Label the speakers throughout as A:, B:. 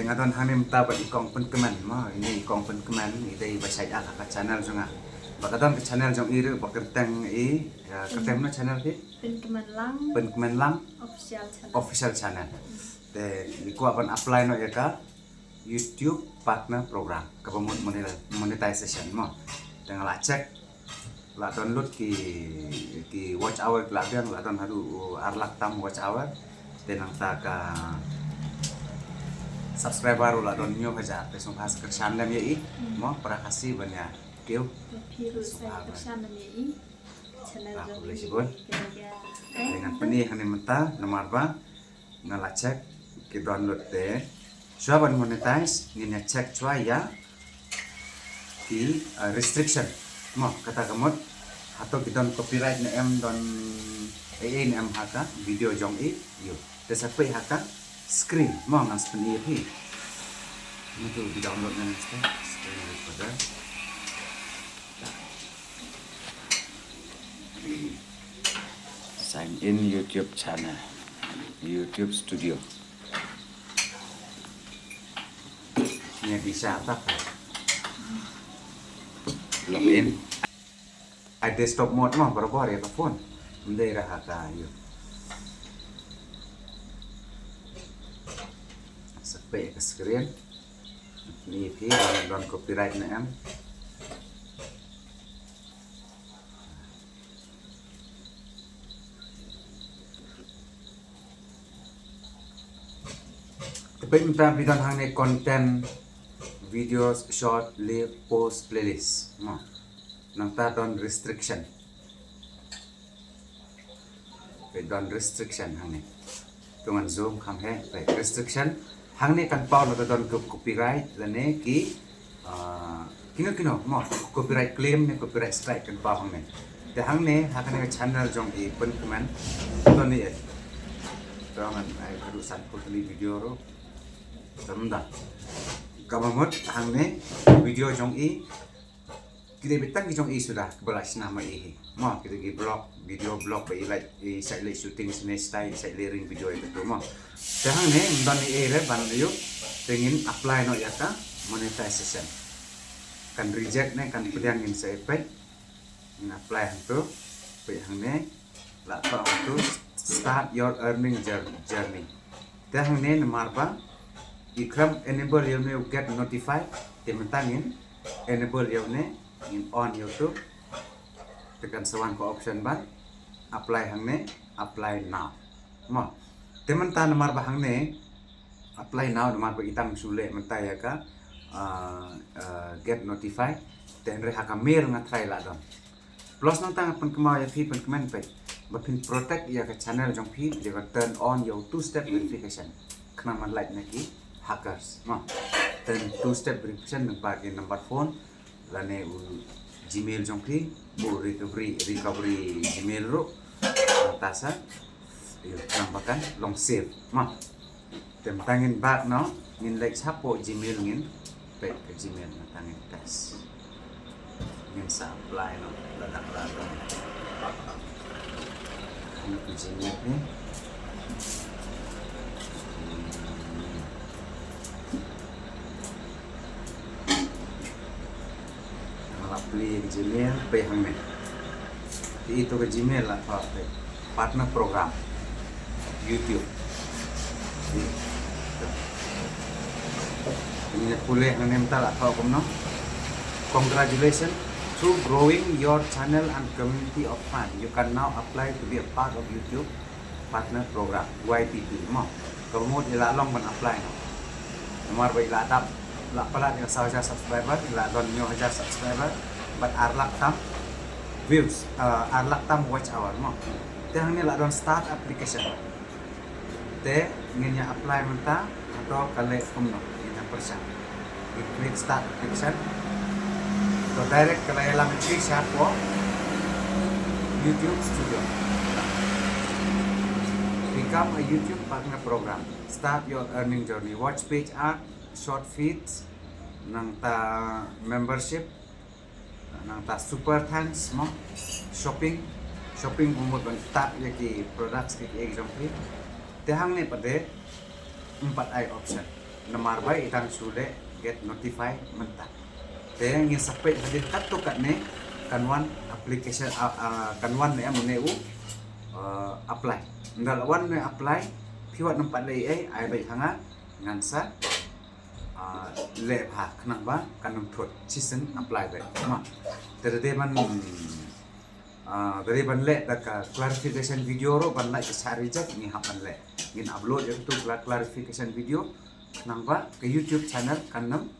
A: ngaton hanim ta ba ikong penkeman mo ini ikong penkeman ini ba sai ala ka channel jonga bakaton ke channel jong iru bakerteng kertem no channel ki penkeman lang official channel te iku apan apply no ya ka YouTube partner program ka monetization mo dengan la cek la download ki watch hour la biang la don hadu arlak tam watch hour tenang ta ka subscriber la don nyo haja pe sung has kersan lam ye mo para kasih banyak keu aku boleh sebut dengan penih hanim menta nomor ba ngala cek ki download te siapa monetize ni cek cua ya ki restriction mo kata kamot atau kita copyright na em don em haka video jong yo tesapai haka screen mo ngan sepenuhnya pi itu di download nan screen pada sign in YouTube channel YouTube studio ini bisa apa login ada desktop mode mah berapa ya phone mendai rahata yo sampai ke screen ini pi don copyright na em tapi minta bidang hang ne content videos short live post playlist no nang ta don restriction don restriction hang ne tungan zoom kham he restriction hang ne kan pau na don copyright la ne ki kino mo copyright claim ne copyright strike kan pau hang ne te hang ne hakan ne channel jong i pen comment don ni tungan ai urusan kutli video ro samda kamamot hang ne video jong i kita betang jong i sudah kebelas nama i mo kita gi blog video blog bai like i sai le shooting sne style sai le ring video itu mo te hang ne dan i re ban yo pengen apply no ya ka monetization kan reject ne kan pedang in sai pet in apply hang tu bai hang ne la pa tu start your earning journey te hang ne namar ba ikram enable you ne get notified tementangin enable you ne in on YouTube tekan sewan ko option ban apply hang ne apply now mo temen ta nomor bahang ne apply now nomor ba itang sule menta ya ka get notified ten re haka mail nga try la don plus nang tang pen kemau ya pi pen kemen pe bapin protect ya ka channel jong pi dia turn on your two step verification kena man like naki hackers mo ten two step verification nang bagi number phone lane Gmail jong pi bu recovery Gmail ro tasa yo nambakan long save ma tangin back no ngin like sapo Gmail ngin pe ke Gmail na tangin test ngin sa apply no ladak ini ke Gmail ni apply ke Gmail pe hang ne itu ke Gmail lah partner program YouTube ini pulih hang ne mental atau no congratulations to growing your channel and community of fans you can now apply to be a part of YouTube partner program YPP mo kamu ila long ban apply no nomor ba ila tap la pala yang sahaja subscriber la don nyo haja subscriber but arlak tam views arlak tam watch hour mo te hang ni la don start application te ngenya apply menta atau kale kumno ina persa click start application to direct kala elang click siya po YouTube studio become a YouTube partner program start your earning journey watch page art short feeds nang ta membership nang ta super thanks mo shopping umur ban tap ya ki products ki example te hang ne pade empat ai option. Nomor baik itang sudah get notify mentah. Teng yang sampai hadir kartu kat ne kanwan application kanwan ne amuneu apply. Ndal wan ne apply piwat nampak lei ai baik hanga ngansa le pha khnang ba kanam thot season apply baik. Ma terde man dari ban le ka clarification video ro ban like sari jak ni hapan le. Ngin upload itu clarification video nang ba ke YouTube channel kanam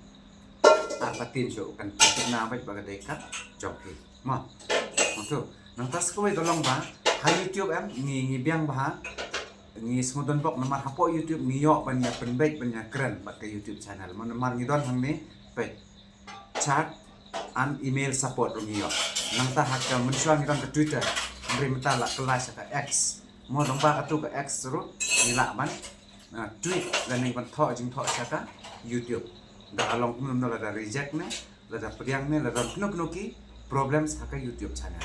A: arpatin show kan na baik baga dekat joki. Ma tu nang tas ko dolong ba ha YouTube ni biang ba ni smudon bok nomor hapo YouTube ni yo banyak penbaik banyak keren bak ke YouTube channel nomor ni don hang ni baik chat and email support ni yo nang ta hak ka mensuang ni don ke Twitter beri menta la kelas ka X mo dong ba ka tu ke X ro ni la man tweet dan ni ban tho jing tho ka YouTube da along kum no la da reject ne la da priang ne la don kno ki problems hak ka YouTube channel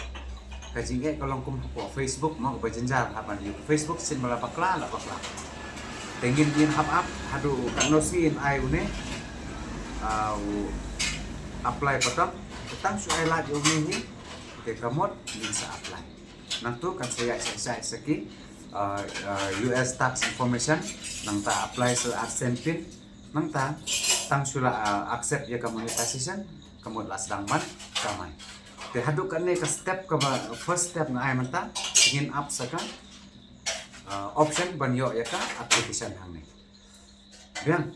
A: kajing kalau kum po Facebook mau berjenjang hapan di Facebook sin mala bakla la bakla tengin din hap up hadu kanosin ai une apply patam tang su ai la yo ni ke kamot bisa apply nang tu kan saya seki US tax information nang ta apply se accent pin nang ta tang su accept ya communication kamot las dang man kamai te haduk kan ne ka step ka first step na ay manta ingin up saka option banyo ya ka application hang ne biang